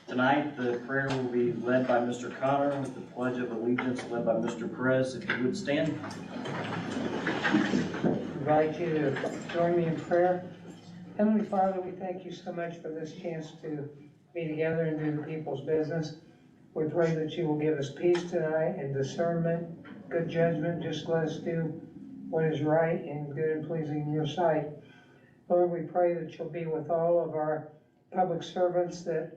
Tonight, the prayer will be led by Mr. Connor, with the Pledge of Allegiance led by Mr. Perez. If you would stand. I invite you to join me in prayer. Heavenly Father, we thank you so much for this chance to be together and do the people's business. We pray that you will give us peace tonight and discernment, good judgment. Just let us do what is right and good and pleasing in your sight. Lord, we pray that you'll be with all of our public servants that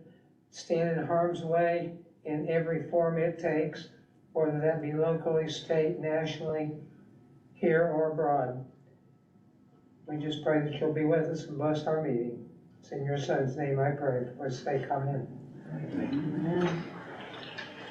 stand in harm's way in every form it takes, whether that be locally, state, nationally, here or abroad. We just pray that you'll be with us and bless our meeting. It's in your Son's name I pray. For his sake, amen. Amen.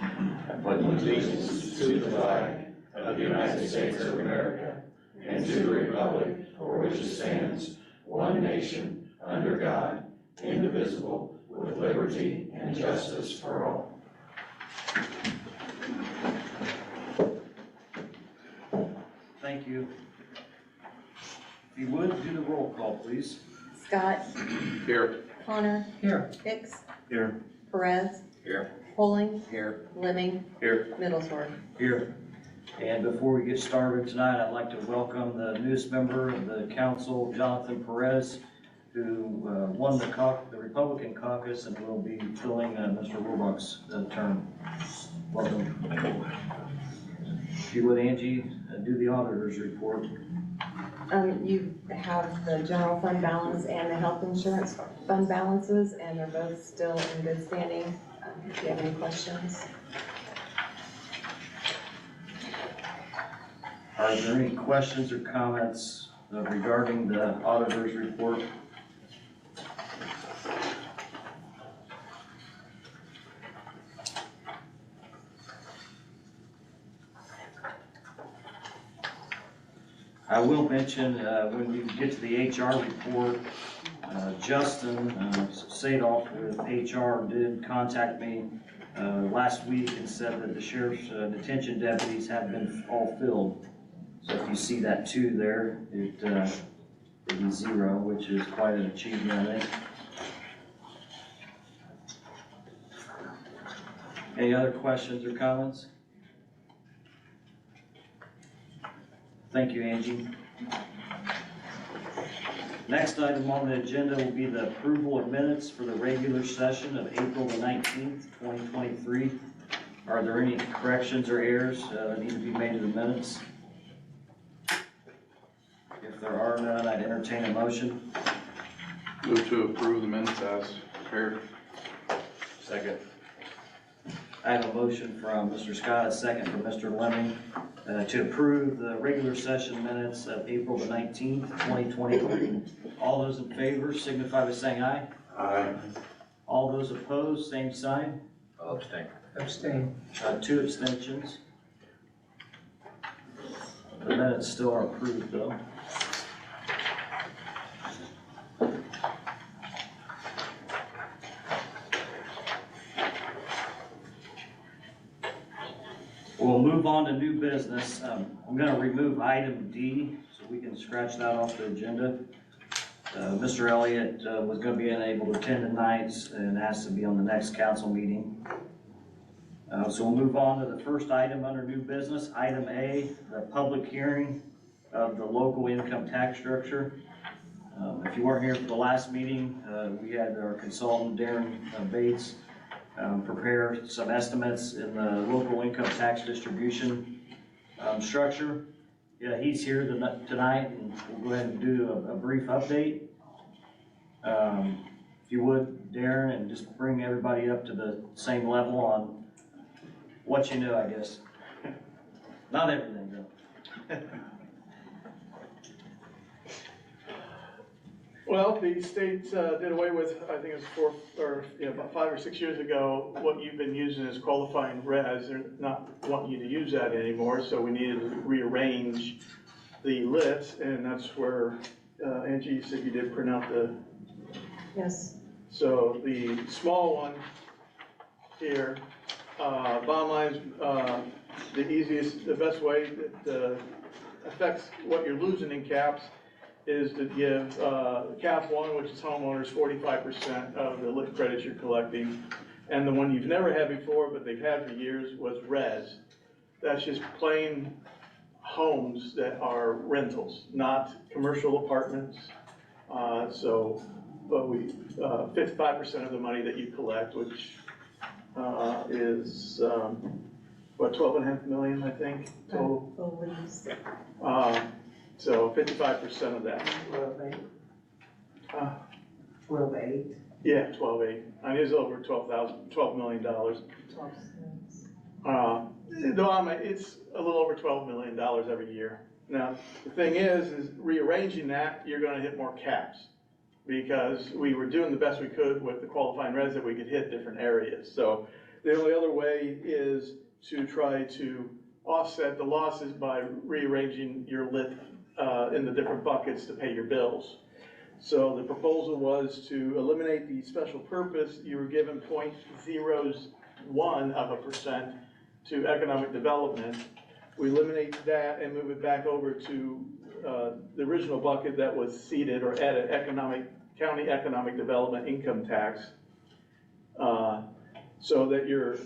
I pledge allegiance to the flag of the United States of America and to the republic for which it stands, one nation, under God, indivisible, with liberty and justice for all. Thank you. If you would, do the roll call, please. Scott. Here. Connor. Here. Hicks. Here. Perez. Here. Poling. Here. Lemming. Here. Middlesworth. Here. And before we get started tonight, I'd like to welcome the newest member of the council, Jonathan Perez, who won the Republican caucus and will be filling Mr. Wilbach's term. Welcome. If you would, Angie, do the auditor's report. You have the general fund balance and the health insurance fund balances, and they're both still in good standing. If you have any questions. Are there any questions or comments regarding the auditor's report? I will mention when you get to the HR report, Justin Sadoff with HR did contact me last week and said that the sheriff's detention deputies have been all filled. So if you see that 2 there, it would be 0, which is quite an achievement, I think. Any other questions or comments? Thank you, Angie. Next item on the agenda will be the approval of minutes for the regular session of April the 19th, 2023. Are there any corrections or errors that need to be made to the minutes? If there are none, I'd entertain a motion. Move to approve the minutes as prepared. Second. I have a motion from Mr. Scott, a second from Mr. Lemming, to approve the regular session minutes of April the 19th, 2023. All those in favor signify by saying aye. Aye. All those opposed, same sign. I'll abstain. Abstain. 2 abstentions. The minutes still are approved though. We'll move on to new business. I'm going to remove item D so we can scratch that off the agenda. Mr. Elliott was going to be unable to attend tonight and asked to be on the next council meeting. So we'll move on to the first item under new business. Item A, the public hearing of the local income tax structure. If you weren't here for the last meeting, we had our consultant Darren Bates prepare some estimates in the local income tax distribution structure. Yeah, he's here tonight, and we'll go ahead and do a brief update. If you would, Darren, and just bring everybody up to the same level on what you know, I guess. Not everything, though. Well, the state did away with, I think it was about 5 or 6 years ago, what you've been using as qualifying res. They're not wanting you to use that anymore, so we needed to rearrange the list, and that's where Angie, you said you did print out the. Yes. So the small one here, bottom line is the easiest, the best way that affects what you're losing in caps is to give, cap one, which is homeowners, 45% of the lit credits you're collecting. And the one you've never had before, but they've had for years, was res. That's just plain homes that are rentals, not commercial apartments. But we, 55% of the money that you collect, which, is, what, 12.5 million, I think, total? So 55% of that. 12.8. Yeah, 12.8. I mean, it's over $12 million. No, it's a little over $12 million every year. Now, the thing is rearranging that, you're gonna hit more caps, because we were doing the best we could with the qualifying res that we could hit different areas. So the only other way is to try to offset the losses by rearranging your lit in the different buckets to pay your bills. So the proposal was to eliminate the special purpose. You were given 0.01% to economic development. We eliminate that and move it back over to the original bucket that was seeded or added county economic development income tax. So that your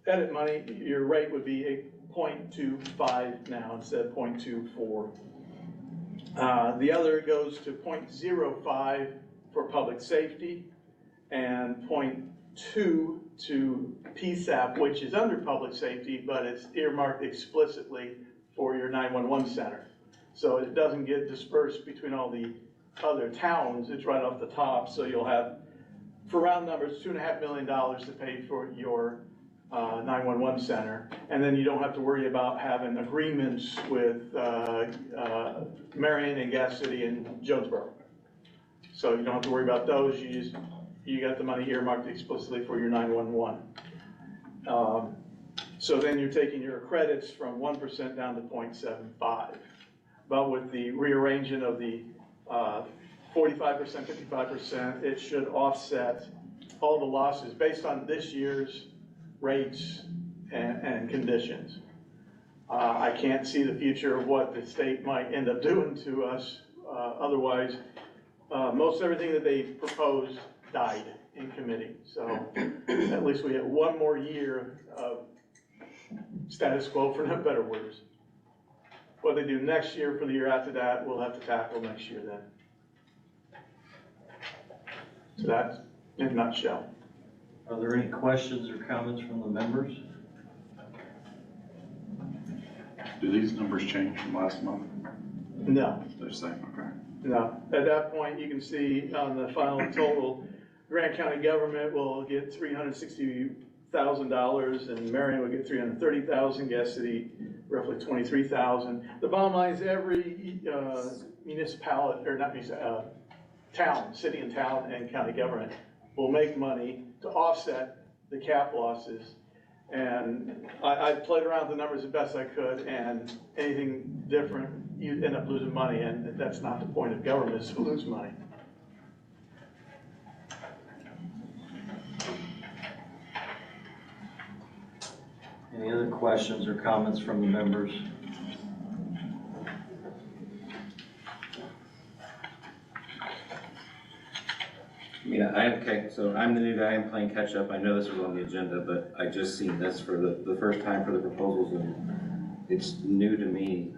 edit money, your rate would be 0.25 now instead of 0.24. The other goes to 0.05 for public safety and 0.2 to PSAP, which is under public safety, but it's earmarked explicitly for your 911 center. So it doesn't get dispersed between all the other towns, it's right off the top. So you'll have, for round numbers, $2.5 million to pay for your 911 center. And then you don't have to worry about having agreements with Marion and Gas City and Jonesboro. So you don't have to worry about those, you got the money earmarked explicitly for your 911. So then you're taking your credits from 1% down to 0.75. But with the rearranging of the 45%, 55%, it should offset all the losses based on this year's rates and conditions. I can't see the future of what the state might end up doing to us. Otherwise, most everything that they proposed died in committee. So at least we have one more year of status quo, for no better words. What they do next year for the year after that, we'll have to tackle next year then. So that's in a nutshell. Are there any questions or comments from the members? Do these numbers change from last month? No. They're the same, okay. No, at that point, you can see on the final total, Grant County government will get $360,000 and Marion will get $330,000, Gas City roughly $23,000. The bottom line is every municipality, or not municipality, town, city and town and county government will make money to offset the cap losses. And I played around with the numbers the best I could, and anything different, you end up losing money, and that's not the point of government, is to lose money. Any other questions or comments from the members? Yeah, okay, so I'm the new guy, I'm playing catch up. I know this was on the agenda, but I just seen this for the first time for the proposals, and it's new to me.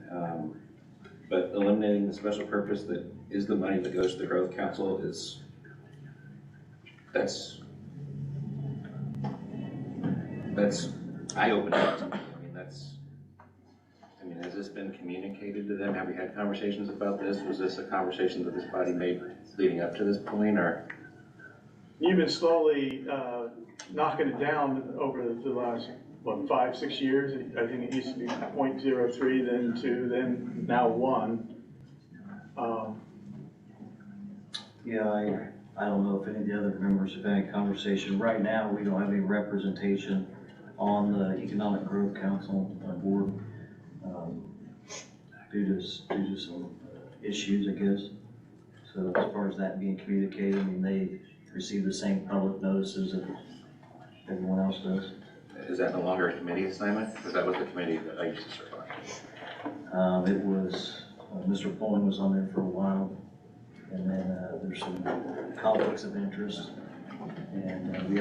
But eliminating the special purpose that is the money that goes to the Growth Council that's eye-opening to me. I mean, has this been communicated to them? Have we had conversations about this? Was this a conversation that this body made leading up to this point, or? You've been slowly knocking it down over the last, what, 5-6 years? I think it used to be 0.03, then 2, then now 1. Yeah, I don't know if any of the other members have had any conversation. Right now, we don't have any representation on the Economic Growth Council board due to some issues, I guess. So as far as that being communicated, I mean, they receive the same public notices that everyone else does. Is that no longer a committee assignment? Because that was the committee that I used to serve on. It was, Mr. Pullen was on there for a while. And then, there's some conflicts of interest. And we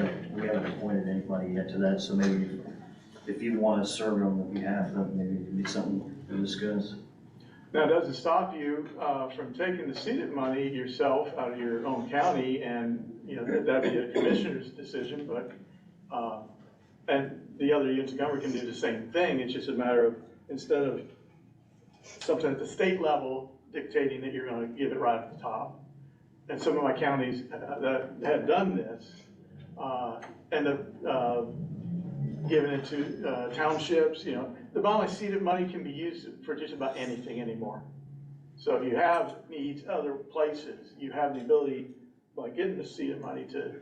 haven't appointed anybody yet to that, so maybe if you want to serve on behalf of, maybe it could be something to discuss. Now, it doesn't stop you from taking the seated money yourself out of your own county, and, you know, that'd be a commissioner's decision, but, and the other units of government can do the same thing. It's just a matter of, instead of something at the state level dictating that you're gonna give it right at the top. And some of my counties that have done this, end up giving it to townships, you know. The bottom line, seeded money can be used for just about anything anymore. So if you have needs other places, you have the ability, by getting the seeded money, to,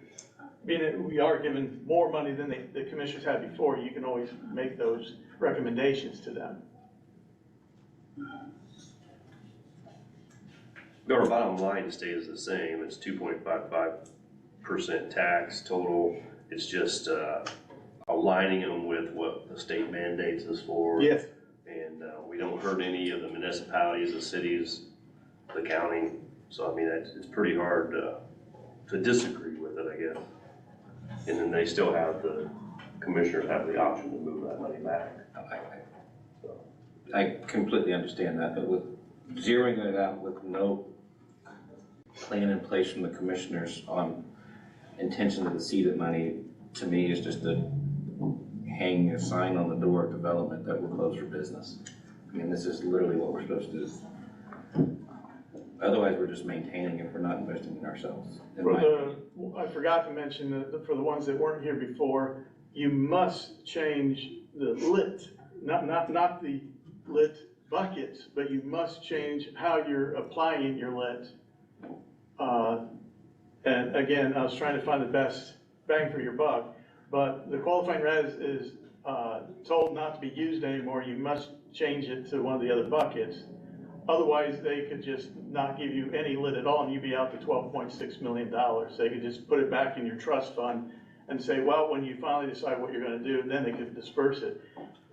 being that we are given more money than the commissioners had before, you can always make those recommendations to them. Our bottom line stays the same, it's 2.55% tax total, it's just, aligning them with what the state mandates us for. Yes. And, we don't hurt any of the municipalities, the cities, the county, so I mean, it's pretty hard, to disagree with it, I guess. And then they still have, the commissioners have the option to move that money back. I completely understand that, but with zeroing it out with no plan in place from the commissioners on intention of the seeded money, to me, is just a hang a sign on the door of development that we're closed for business. I mean, this is literally what we're supposed to do. Otherwise, we're just maintaining if we're not investing in ourselves. I forgot to mention that for the ones that weren't here before, you must change the lit, not the lit buckets, but you must change how you're applying your lit. And again, I was trying to find the best bang for your buck, but the qualifying res is told not to be used anymore. You must change it to one of the other buckets. Otherwise, they could just not give you any lit at all, and you'd be out to $12.6 million. They could just put it back in your trust fund and say, well, when you finally decide what you're gonna do, then they could disperse it.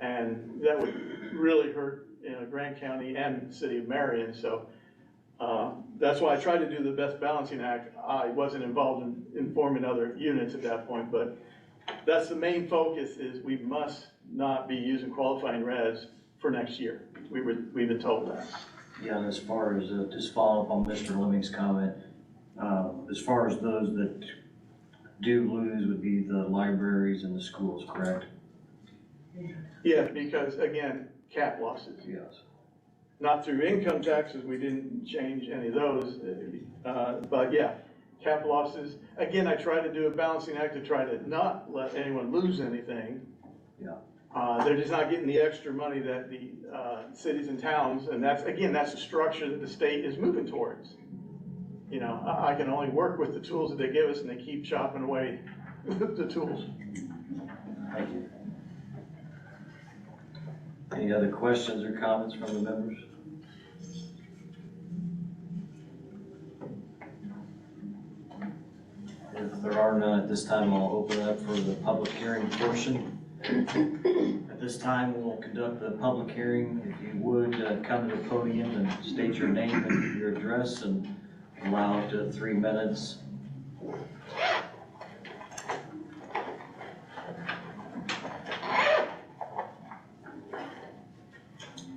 And that would really hurt, you know, Grant County and the city of Marion. So that's why I tried to do the best balancing act. I wasn't involved in informing other units at that point, but that's the main focus, is we must not be using qualifying res for next year. We've been told that. Yeah, and as far as, just following up on Mr. Lemming's comment, as far as those that do lose would be the libraries and the schools, correct? Yeah, because again, cap losses. Yes. Not through income taxes, we didn't change any of those, but yeah, cap losses. Again, I try to do a balancing act to try to not let anyone lose anything. Yeah. They're just not getting the extra money that the cities and towns, and that's the structure that the state is moving towards. You know, I can only work with the tools that they give us, and they keep chopping away the tools. Thank you. Any other questions or comments from the members? If there are none at this time, I'll open it up for the public hearing portion. At this time, we'll conduct the public hearing. If you would, come to the podium and state your name and your address, and allow up to 3 minutes.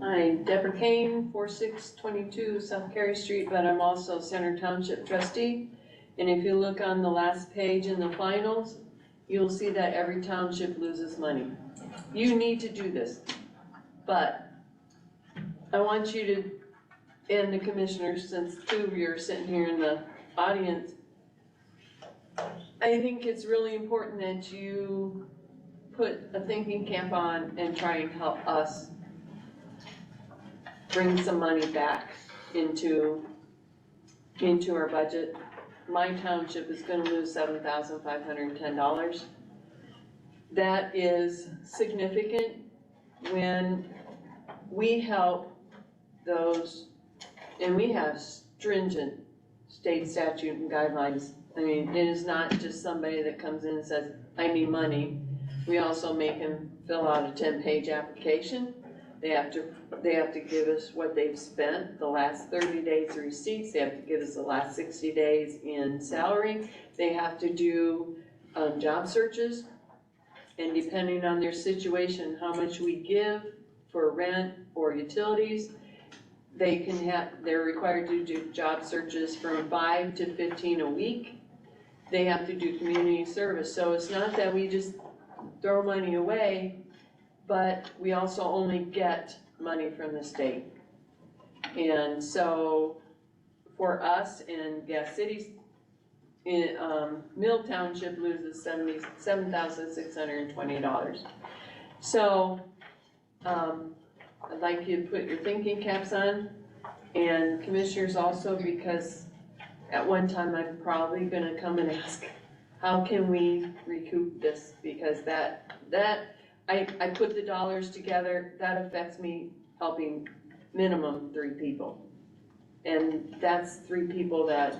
I'm Deborah Kane, 4622 South Carey Street, but I'm also Center Township trustee. And if you look on the last page in the finals, you'll see that every township loses money. You need to do this, but I want you to, and the commissioners, since two of you are sitting here in the audience, I think it's really important that you put a thinking cap on and try and help us bring some money back into our budget. My township is gonna lose $7,510. That is significant when we help those, and we have stringent state statute and guidelines. I mean, it is not just somebody that comes in and says, I need money. We also make them fill out a 10-page application. They have to give us what they've spent, the last 30 days receipts, they have to give us the last 60 days in salary. They have to do, job searches, and depending on their situation, how much we give for rent or utilities, they're required to do job searches from 5 to 15 a week. They have to do community service, so it's not that we just throw money away, but we also only get money from the state. And so, for us in Gas Cities, Mill Township loses $77,620. So, I'd like you to put your thinking caps on, and commissioners also, because at one time I'm probably gonna come and ask, how can we recoup this? Because I put the dollars together, that affects me helping minimum 3 people. And that's 3 people that,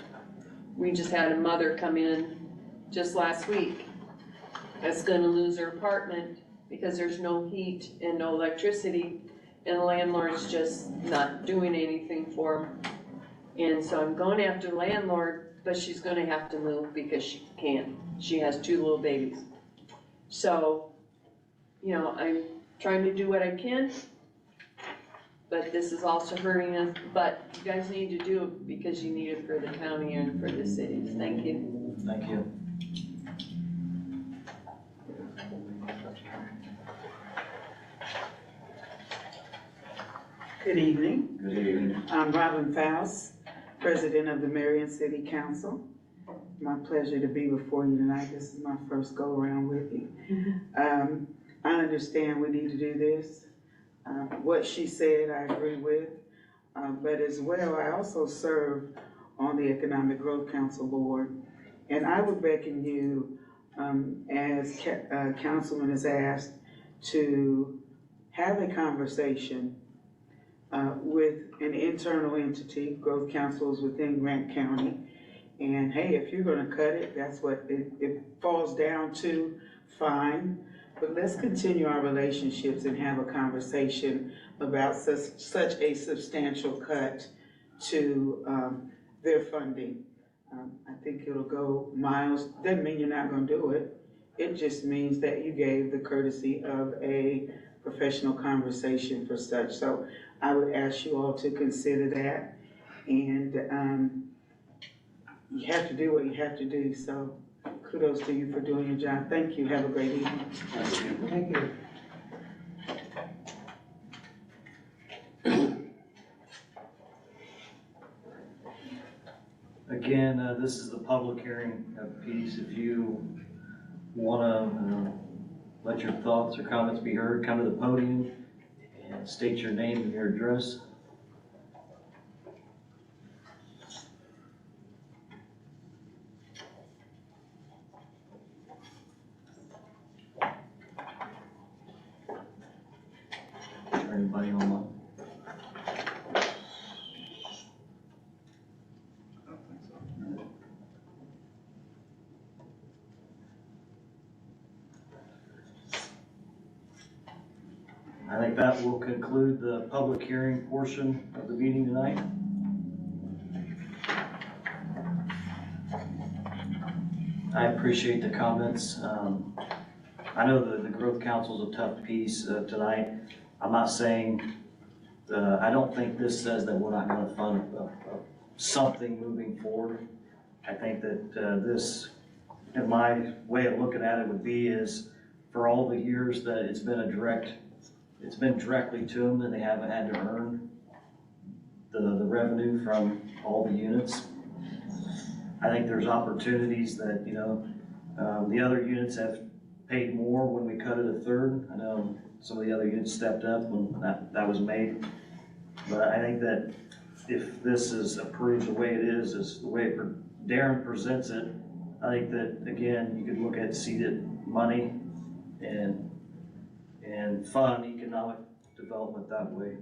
we just had a mother come in just last week that's gonna lose her apartment because there's no heat and no electricity, and the landlord's just not doing anything for them. And so I'm going after the landlord, but she's gonna have to move because she can't. She has 2 little babies. So, you know, I'm trying to do what I can, but this is also hurting us. But you guys need to do it because you need it for the county and for the cities. Thank you. Thank you. Good evening. Good evening. I'm Robin Faust, President of the Marion City Council. My pleasure to be before you tonight. This is my first go-around with you. I understand we need to do this. What she said, I agree with. But as well, I also serve on the Economic Growth Council Board. And I would beckon you, as Councilman has asked, to have a conversation with an internal entity. Growth Council is within Grant County. And hey, if you're gonna cut it, that's what it falls down to, fine. But let's continue our relationships and have a conversation about such a substantial cut to their funding. I think it'll go miles. Doesn't mean you're not gonna do it. It just means that you gave the courtesy of a professional conversation for such. So I would ask you all to consider that. And you have to do what you have to do. So kudos to you for doing your job. Thank you. Have a great evening. Thank you. Again, this is the public hearing piece. If you wanna let your thoughts or comments be heard, come to the podium and state your name and your address. Is there anybody online? I think that will conclude the public hearing portion of the meeting tonight. I appreciate the comments. I know the Growth Council is a tough piece tonight. I'm not saying, I don't think this says that we're not gonna fund something moving forward. I think that this, in my way of looking at it, would be is for all the years that it's been directly to them, and they haven't had to earn the revenue from all the units. I think there's opportunities that, you know, the other units have paid more when we cut it a third. I know some of the other units stepped up when that was made. But I think that if this is approved the way it is the way Darren presents it, I think that, again, you could look at seeded money and fund economic development that way.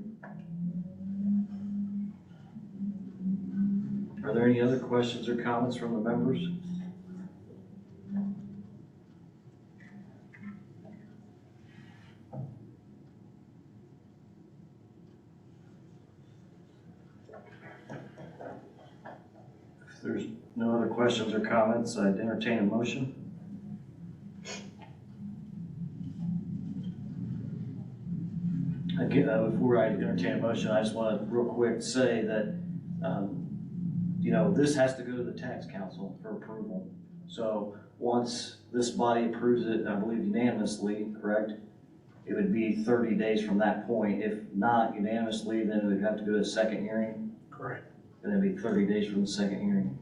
Are there any other questions or comments from the members? No other questions or comments, I'd entertain a motion. Again, before I entertain a motion, I just want to real quick say that, this has to go to the tax council for approval. So once this body approves it, I believe unanimously, correct? It would be 30 days from that point. If not unanimously, then it would have to go to a second hearing. Correct. And it'd be 30 days from the second hearing.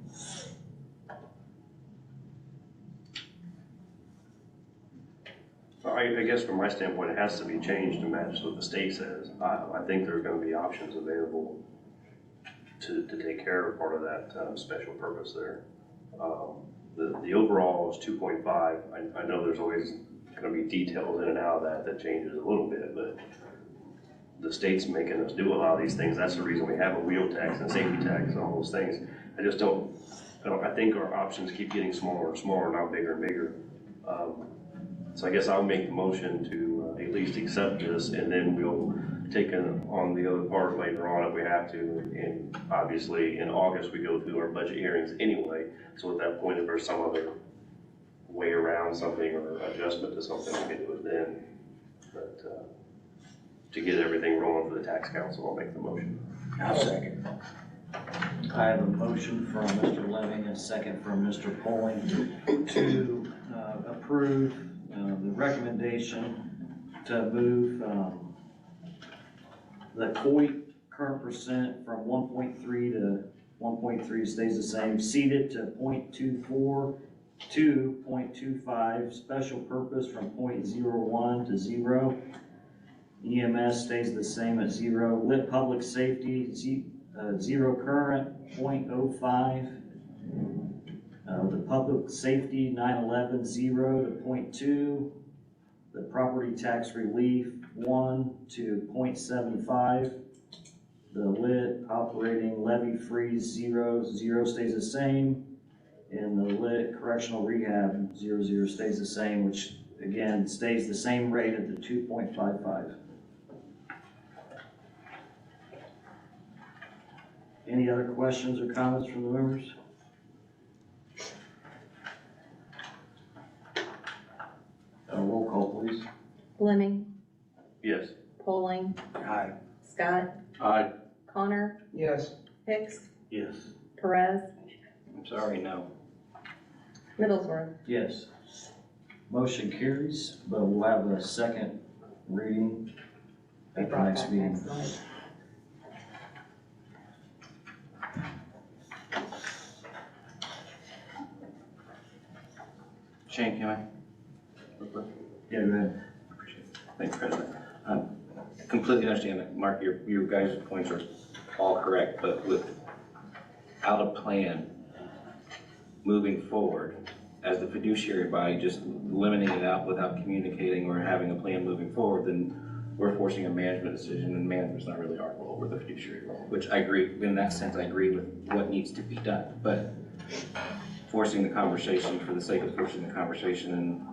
I guess from my standpoint, it has to be changed to match what the state says. I think there's gonna be options available to take care of part of that special purpose there. The overall is 2.5. I know there's always gonna be details in and out of that changes a little bit, but the state's making us do a lot of these things. That's the reason we have a wheel tax and safety tax and all those things. I think our options keep getting smaller and smaller, not bigger and bigger. So I guess I'll make the motion to at least accept this, and then we'll take on the other part later on if we have to. And obviously, in August, we go through our budget hearings anyway. So at that point, if there's some other way around something or adjustment to something, we can do it then. But to get everything rolling for the tax council, I'll make the motion. I'll second. I have a motion from Mr. Lemming, a second from Mr. Poling to approve the recommendation to move the COIT current percent from 1.3 to 1.3 stays the same, seeded to 0.24 to 0.25, special purpose from 0.01 to 0. EMS stays the same at 0. Lit public safety, 0 current, 0.05. The public safety, 911, 0 to 0.2. The property tax relief, 1 to 0.75. The lit operating levy freeze, 0 stays the same. And the lit correctional rehab, 0 stays the same, which again stays the same rate at the 2.55. Any other questions or comments from the members? Roll call, please. Fleming, Yes. Poling, Aye. Scott, Aye. Connor, Yes. Hicks, Yes. Perez, I'm sorry, no. Middlesworth. Yes. Motion carries, but we'll have a second reading at the next meeting. Next month. Shane, can I? Yeah, go ahead. Thank you, President. I completely understand that, Mark, your guys' points are all correct, but without a plan moving forward, as the fiduciary body, just limiting it out without communicating or having a plan moving forward, then we're forcing a management decision, and management's not really our role, we're the fiduciary role, which I agree, in that sense, I agree with what needs to be done, but forcing the conversation for the sake of forcing the conversation, and,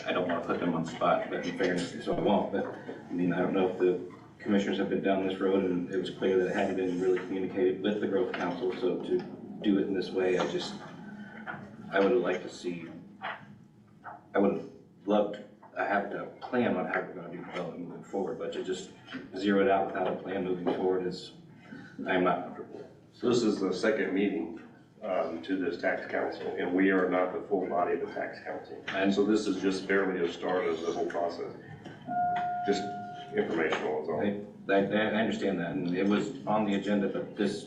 I don't want to put them on the spot, but in fairness, so I won't, but, I don't know if the commissioners have been down this road, and it was clear that it hadn't been really communicated with the Growth Council, so to do it in this way, I would like to see, I would love to have a plan on how we're going to do development moving forward, but to just zero it out without a plan moving forward I'm not comfortable. So this is the second meeting to this tax council, and we are not the full body of the tax council. And so this is just barely a start of the whole process. Just informational is all. I understand that, and it was on the agenda, but this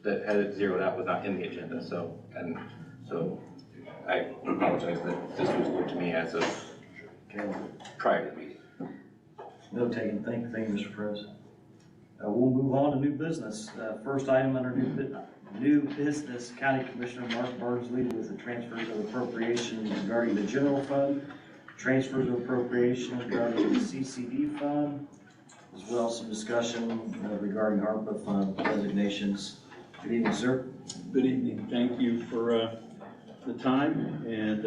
that had it zeroed out was not in the agenda, so I apologize that this was new to me as of prior to the meeting. No taking, thank you, Mr. President. We'll move on to new business. First item under new business, County Commissioner Mark Bardsley with the transfers of appropriations regarding the general fund, transfers of appropriations regarding the CCD fund, as well as some discussion regarding ARPA fund designations. Good evening, sir. Good evening. Thank you for the time, and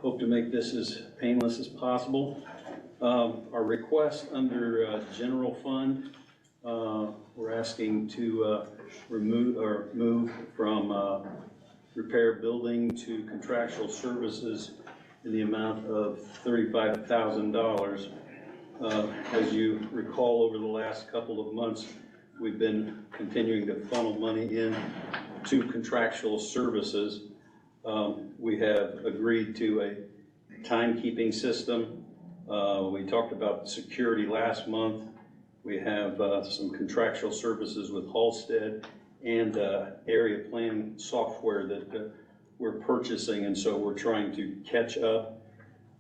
hope to make this as painless as possible. Our request under general fund we're asking to move from repair building to contractual services in the amount of $35,000. As you recall, over the last couple of months, we've been continuing to funnel money in to contractual services. We have agreed to a timekeeping system. We talked about security last month. We have some contractual services with Halstead and area planning software that we're purchasing, and so we're trying to catch up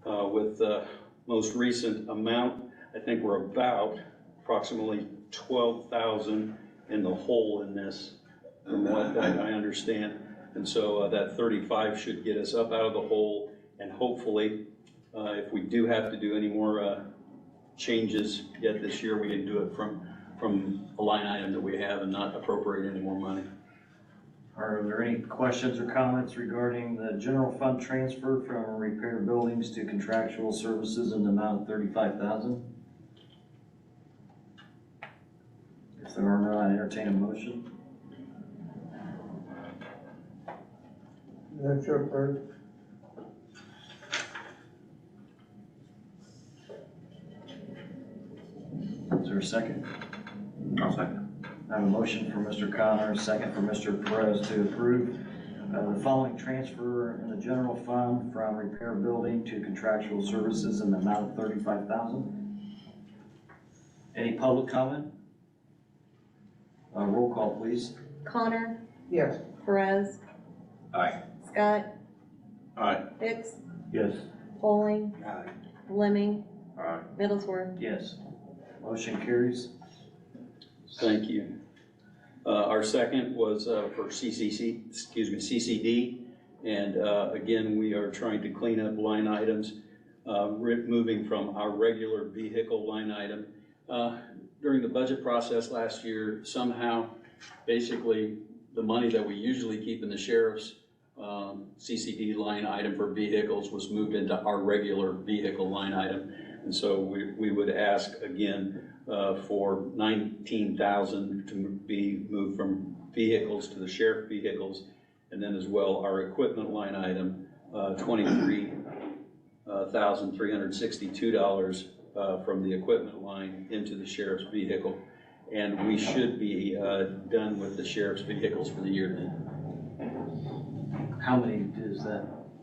with the most recent amount. I think we're about approximately 12,000 in the hole in this, from what I understand. And so that 35 should get us up out of the hole, and hopefully, if we do have to do any more changes yet this year, we can do it from a line item that we have and not appropriate any more money. Are there any questions or comments regarding the general fund transfer from repair buildings to contractual services in the amount of $35,000? If there are none, I entertain a motion. That's your part. Is there a second? I'll second. I have a motion for Mr. Connor, a second for Mr. Perez to approve the following transfer in the general fund from repair building to contractual services in the amount of $35,000. Any public comment? Roll call, please. Connor, Yes. Perez, Aye. Scott, Aye. Hicks, Yes. Poling, Aye. Lemming, Aye. Middlesworth. Yes. Motion carries. Thank you. Our second was for CCD, and again, we are trying to clean up line items, moving from our regular vehicle line item. During the budget process last year, somehow, basically, the money that we usually keep in the sheriff's CCD line item for vehicles was moved into our regular vehicle line item. And so we would ask again for $19,000 to be moved from vehicles to the sheriff vehicles, and then as well our equipment line item, $23,362 from the equipment line into the sheriff's vehicle, and we should be done with the sheriff's vehicles for the year then. How many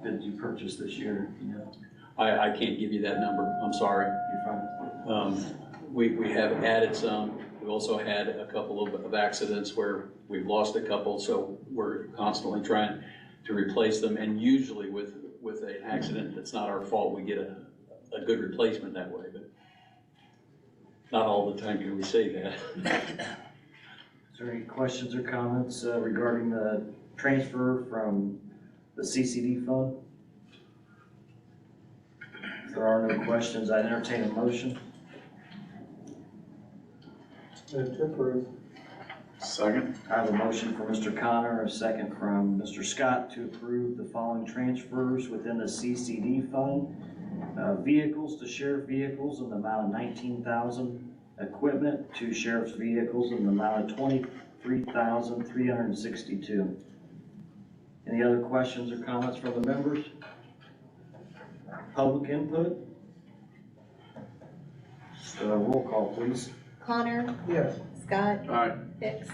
did you purchase this year? You know, I can't give you that number, I'm sorry. you're fine. We have added some. We've also had a couple of accidents where we've lost a couple, so we're constantly trying to replace them. And usually with an accident that's not our fault, we get a good replacement that way, but not all the time can we say that. Is there any questions or comments regarding the transfer from the CCD fund? If there are no questions, I entertain a motion. Second. I have a motion for Mr. Connor, a second from Mr. Scott to approve the following transfers within the CCD fund. Vehicles to sheriff vehicles in the amount of $19,000. Equipment to sheriff's vehicles in the amount of $23,362. Any other questions or comments from the members? Public input? Roll call, please. Connor, Yes. Scott, Aye. Hicks,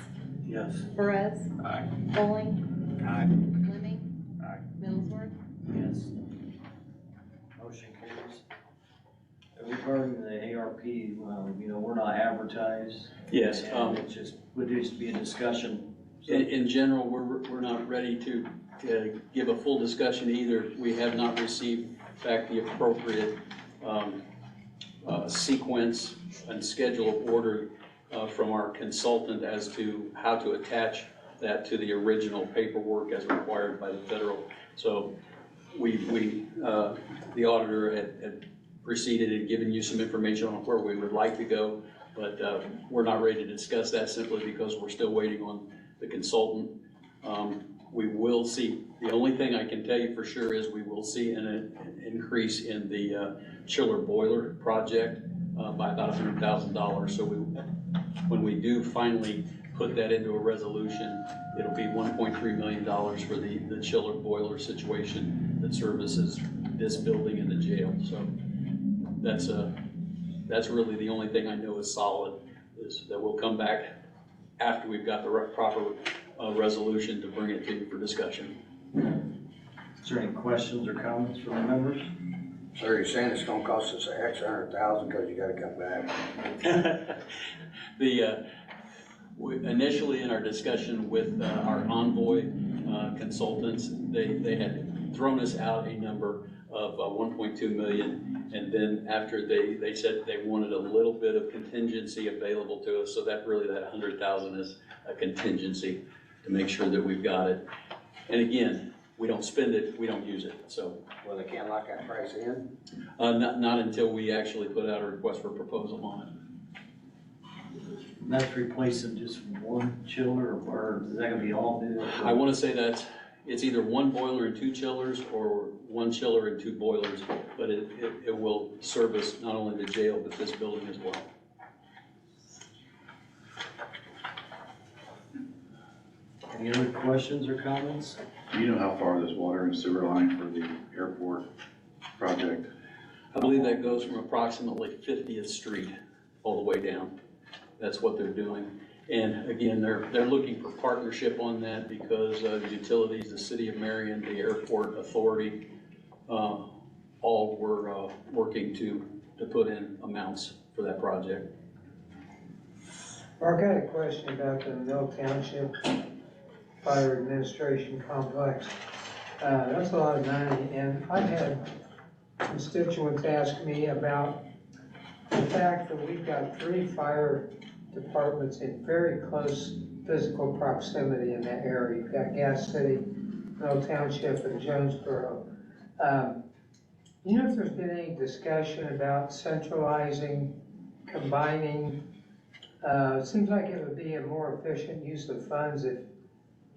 Yes. Perez, Aye. Poling, Aye. Lemming, Aye. Middlesworth. Yes. Motion carries. Regarding the ARP, we're not advertised. Yes. And it just would just be a discussion. So- In general, we're not ready to give a full discussion either. We have not received back the appropriate sequence and schedule of order from our consultant as to how to attach that to the original paperwork as required by the federal. So the auditor had proceeded and given you some information on where we would like to go, but we're not ready to discuss that simply because we're still waiting on the consultant. We will see, the only thing I can tell you for sure is we will see an increase in the chiller boiler project by about $100,000. So when we do finally put that into a resolution, it'll be $1.3 million for the chiller boiler situation that services this building and the jail. So that's really the only thing I know is solid, is that we'll come back after we've got the proper resolution to bring it to you for discussion. Is there any questions or comments from the members? So you're saying it's gonna cost us an extra $100,000 because you gotta come back? Initially in our discussion with our Envoy consultants, they had thrown us out a number of 1.2 million, and then after they said they wanted a little bit of contingency available to us, so that 100,000 is a contingency to make sure that we've got it. And again, we don't spend it, we don't use it, so. Well, they can't lock that price in? Not until we actually put out a request for proposal on it. And that's replacing just one chiller, or is that gonna be all new? I want to say that it's either one boiler and two chillers, or one chiller and two boilers, but it will service not only the jail, but this building as well. Any other questions or comments? Do you know how far this water and sewer line for the airport project? I believe that goes from approximately 50th Street all the way down. That's what they're doing. And again, they're looking for partnership on that because the utilities, the City of Marion, the Airport Authority, all were working to put in amounts for that project. Mark, I had a question about the Mill Township Fire Administration Complex. That's a lot of money, and I've had constituents ask me about the fact that we've got 3 fire departments in very close physical proximity in that area. You've got Gas City, Mill Township, and Jonesboro. You know if there's been any discussion about centralizing, combining? It seems like it would be a more efficient use of funds if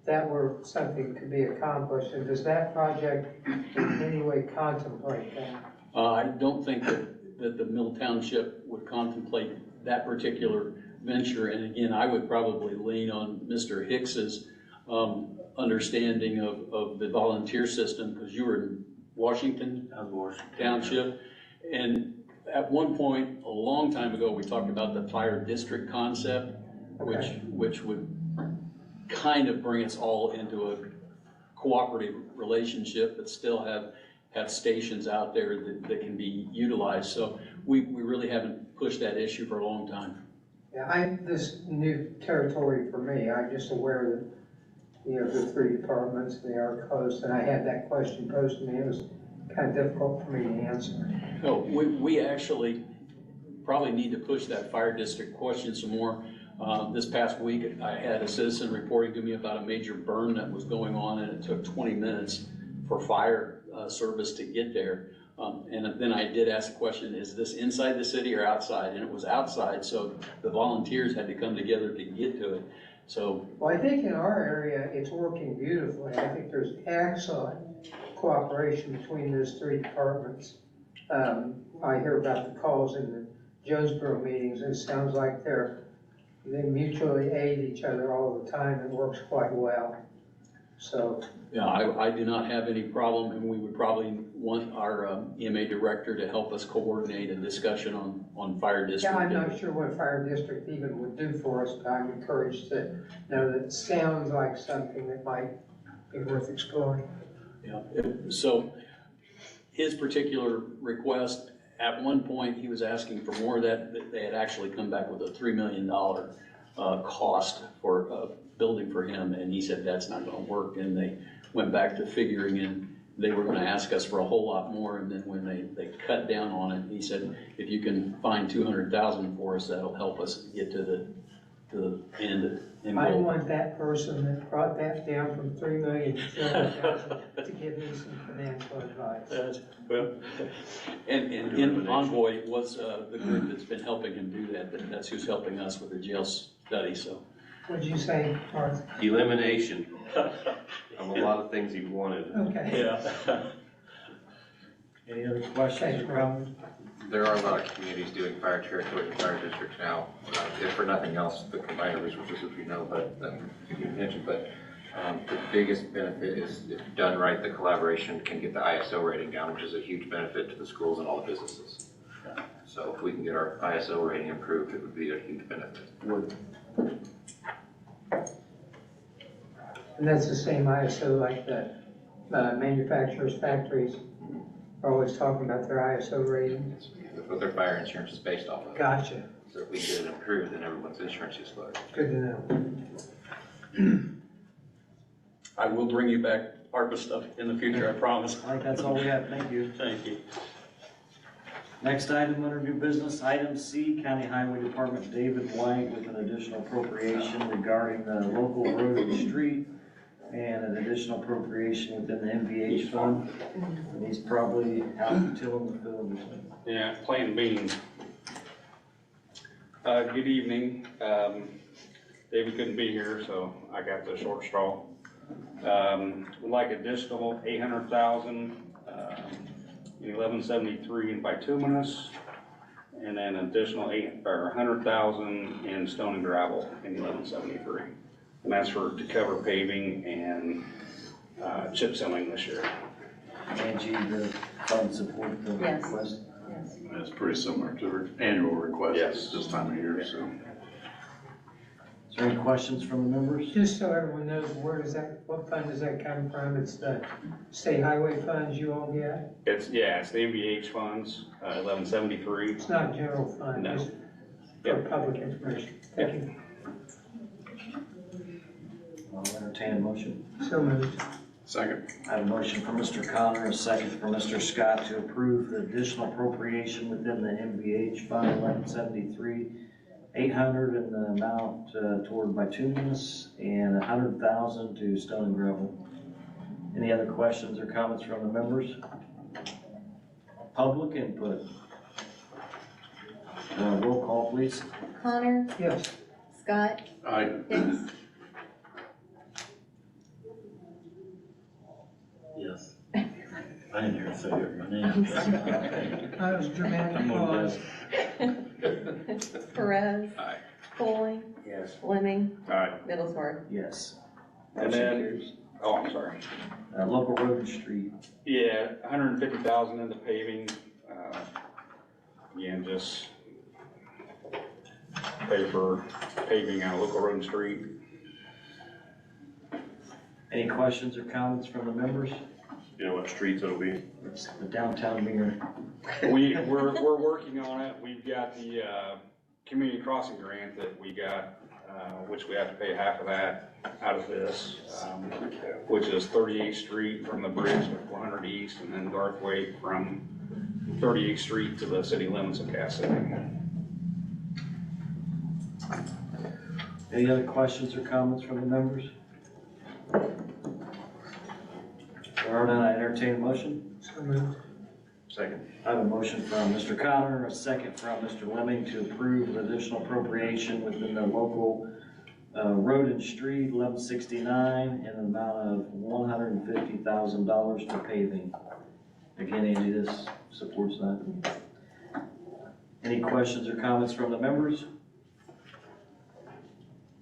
that were something that could be accomplished. And does that project in any way contemplate that? I don't think that the Mill Township would contemplate that particular venture. And again, I would probably lean on Mr. Hicks's understanding of the volunteer system, because you were in Washington Township. And at one point, a long time ago, we talked about the fire district concept, which would kind of bring us all into a cooperative relationship, but still have stations out there that can be utilized. So we really haven't pushed that issue for a long time. Yeah, this new territory for me. I'm just aware that, the 3 departments, they are close, and I had that question posed to me. It was kind of difficult for me to answer. No, we actually probably need to push that fire district question some more. This past week, I had a citizen reporting to me about a major burn that was going on, and it took 20 minutes for fire service to get there. And then I did ask the question, is this inside the city or outside? And it was outside, so the volunteers had to come together to get to it. So, Well, I think in our area, it's working beautifully. I think there's excellent cooperation between those 3 departments. I hear about the calls in the Jonesboro meetings, and it sounds like they mutually aid each other all the time. It works quite well. So, yeah, I do not have any problem, and we would probably want our EMA director to help us coordinate a discussion on fire district. yeah, I'm not sure what a fire district even would do for us, but I'm encouraged to know that it sounds like something that might be worth exploring. Yeah, so his particular request, at one point, he was asking for more of that. They had actually come back with a $3 million cost for a building for him, and he said that's not gonna work, and they went back to figuring in, they were gonna ask us for a whole lot more, and then when they cut down on it, he said, if you can find 200,000 for us, that'll help us get to the end. I want that person that brought that down from 3 million to 200,000 to give me some financial advice. Well, and in Envoy was the group that's been helping him do that. That's who's helping us with the jail study, so. What'd you say, Mark? Elimination of a lot of things he wanted. Okay. Yeah. Any other questions or comments? There are a lot of communities doing fire territories and fire districts now. If for nothing else, the combined resources, which we know, but you mentioned, but the biggest benefit is, if done right, the collaboration can get the ISO rating down, which is a huge benefit to the schools and all the businesses. So if we can get our ISO rating improved, it would be a huge benefit. And that's the same ISO like the manufacturers, factories are always talking about their ISO ratings. That's what their fire insurance is based off of. Gotcha, So if we get it improved, then everyone's insurance is lower. good to know. I will bring you back ARPA stuff in the future, I promise. I think that's all we have, thank you. Thank you. Next item under new business, item C, County Highway Department David White with an additional appropriation regarding the local road and street and an additional appropriation within the MVH fund. And he's probably out tilling the field. Yeah, planting beans. Good evening. David couldn't be here, so I got the short straw. Would like additional 800,000 in 1173 in bituminous, and then additional 100,000 in stone and gravel in 1173. And that's to cover paving and chip sealing this year. Angie, the fund support the Yes. request. Yes. That's pretty similar to our annual request Yes. this time of year, so. Is there any questions from the members? Just so everyone knows, where does that, what fund does that come from? It's the state highway funds you all get? It's the MVH funds, 1173. It's not general fund, No. just for public information. Thank you. I'll entertain a motion. So moved. Second. I have a motion from Mr. Connor, a second from Mr. Scott to approve the additional appropriation within the MVH Fund 1173, 800 in the amount toward bituminous and 100,000 to stone and gravel. Any other questions or comments from the members? Public input. Roll call, please. Connor, Yes. Scott, Aye. Hicks, Yes. I didn't hear say my name. That was dramatic pause. Perez. Aye. Coling, Yes. Fleming, Aye. Middlesworth. Yes. And Motion then- carries. Oh, I'm sorry. Local road and street. Yeah, 150,000 in the paving. Again, just pay for paving on local road and street. Any questions or comments from the members? You know what streets it'll be? It's the downtown mirror. We're working on it. We've got the community crossing grant that we got, which we have to pay half of that out of this, which is 38th Street from the bridge to 400 East, and then Garthwaite from 38th Street to the city limits of Cass City. Any other questions or comments from the members? There are none, I entertain a motion. So moved. Second. I have a motion from Mr. Connor, a second from Mr. Lemming to approve the additional appropriation within the local road and street 1169 in an amount of $150,000 for paving. Again, Andy, this supports that. Any questions or comments from the members?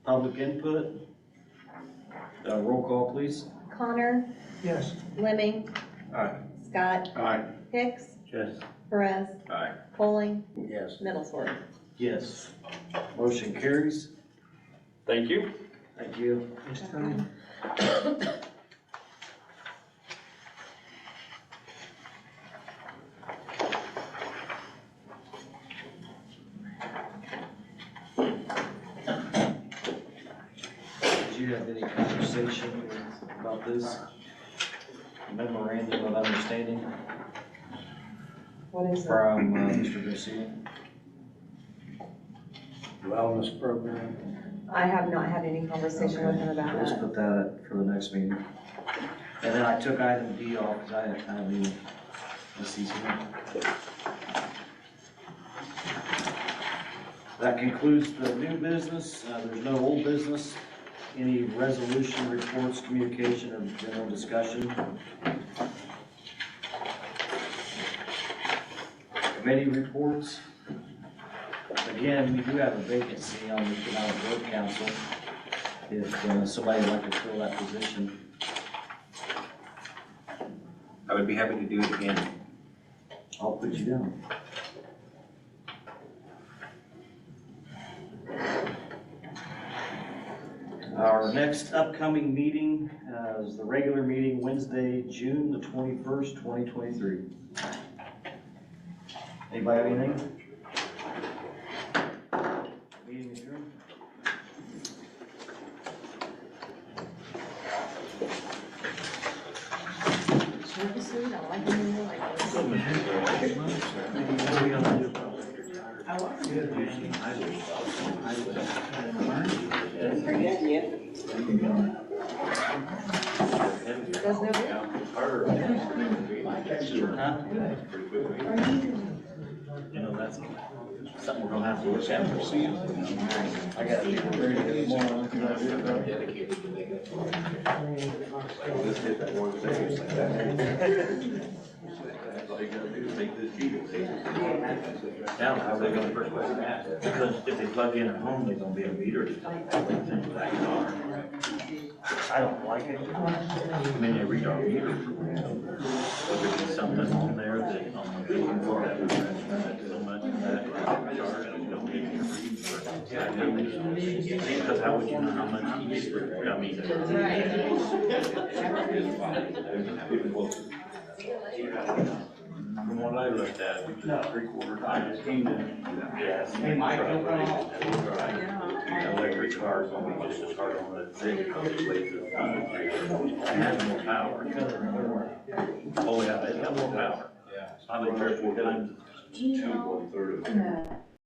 Public input? Roll call, please. Connor, Yes. Lemming. Aye. Scott, Aye. Hicks, Yes. Perez, Aye. Coling, Yes. Middlesworth. Yes. Motion carries. Thank you. Thank you. Thanks, Tony. Did you have any conversation about this memorandum of understanding What is it? from Mr. Garcia? Wellness program. I have not had any conversation with him about Let's that. put that for the next meeting. And then I took item D off because I have any, let's see here. That concludes the new business. There's no old business. Any resolution, reports, communication, or general discussion? Committee reports. Again, we do have a vacancy on the Economic Growth Council. If somebody would like to fill that position. I would be happy to do it again. I'll put you down. Our next upcoming meeting is the regular meeting Wednesday, June the 21st, 2023. Anybody have anything? Meeting adjourned. Seriously, I like them more like this. What are we gonna do about it? Does no good? Huh? You know, that's something we're gonna have to look at. I got to be ready to get more on All you gotta do is make this sheet and take it. Now, how are they gonna first question that? Because if they plug in at home, they're gonna be a meter. I don't like it. I mean, they read our meter. But there's something on there that, they can go that would transmit so much of that charge and you don't get your read for it. Yeah, I know. Because how would you know how much each, I mean. From what I looked at, it was 3/4. I just came in. Yes. Electric cars will be just as hard on the thing. It has more power. Oh, yeah, it's got more power. I've been there 4 times. 2/3 of it.